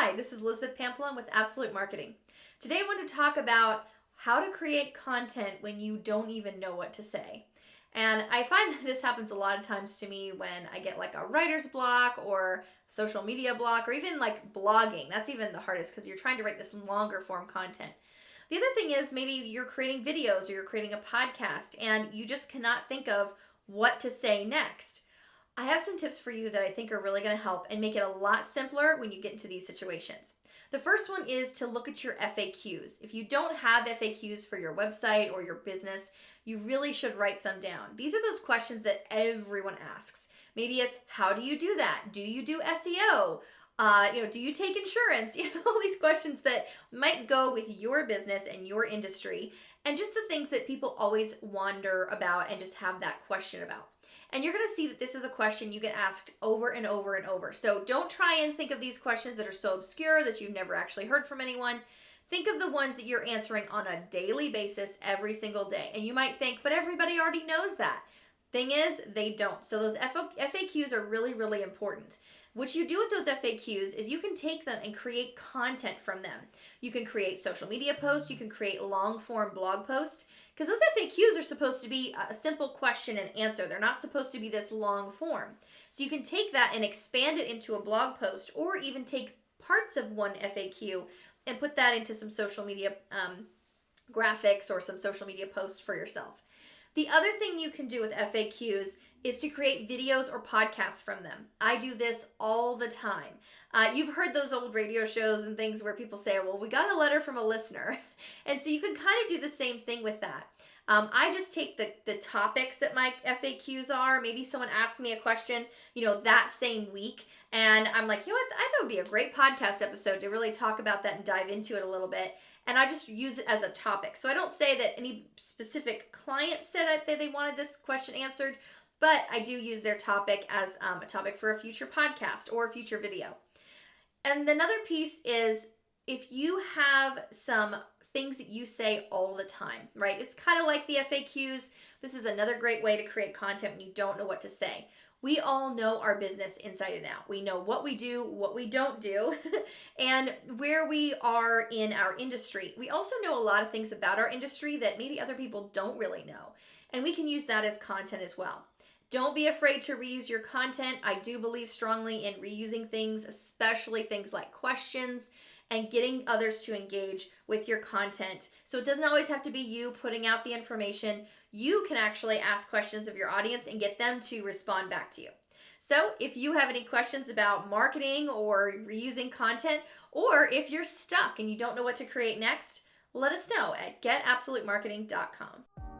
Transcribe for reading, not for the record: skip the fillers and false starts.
Hi, this is Elizabeth Pampalone with Absolute Marketing. Today I want to talk about how to create content when you don't even know what to say. And I find that this happens a lot of times to me when I get like a writer's block or social media block or even like blogging. That's even the hardest because you're trying to write this longer form content. The other thing is maybe you're creating videos or you're creating a podcast and you just cannot think of what to say next. I have some tips for you that I think are really going to help and make it a lot simpler when you get into these situations. The first one is to look at your FAQs. If you don't have FAQs for your website or your business, you really should write some down. These are those questions that everyone asks. Maybe it's, how do you do that? Do you do SEO? Do you take insurance? All these questions that might go with your business and your industry, and just the things that people always wonder about and just have that question about. And you're going to see that this is a question you get asked over and over and over. So don't try and think of these questions that are so obscure that you've never actually heard from anyone. Think of the ones that you're answering on a daily basis every single day. And you might think, but everybody already knows that. Thing is, they don't. So those FAQs are really, really important. What you do with those FAQs is you can take them and create content from them. You can create social media posts. You can create long form blog posts. Because those FAQs are supposed to be a simple question and answer. They're not supposed to be this long form. So you can take that and expand it into a blog post, or even take parts of one FAQ and put that into some social media graphics or some social media posts for yourself. The other thing you can do with FAQs is to create videos or podcasts from them. I do this all the time. You've heard those old radio shows and things where people say, well, we got a letter from a listener. And so you can kind of do the same thing with that. I just take the topics that my FAQs are. Maybe someone asks me a question, that same week. And I'm like, what? I know it would be a great podcast episode to really talk about that and dive into it a little bit. And I just use it as a topic. So I don't say that any specific client said that they wanted this question answered, but I do use their topic as a topic for a future podcast or a future video. And another piece is if you have some things that you say all the time, right? It's kind of like the FAQs. This is another great way to create content when you don't know what to say. We all know our business inside and out. We know what we do, what we don't do, and where we are in our industry. We also know a lot of things about our industry that maybe other people don't really know. And we can use that as content as well. Don't be afraid to reuse your content. I do believe strongly in reusing things, especially things like questions and getting others to engage with your content. So it doesn't always have to be you putting out the information. You can actually ask questions of your audience and get them to respond back to you. So if you have any questions about marketing or reusing content, or if you're stuck and you don't know what to create next, let us know at getabsolutemarketing.com.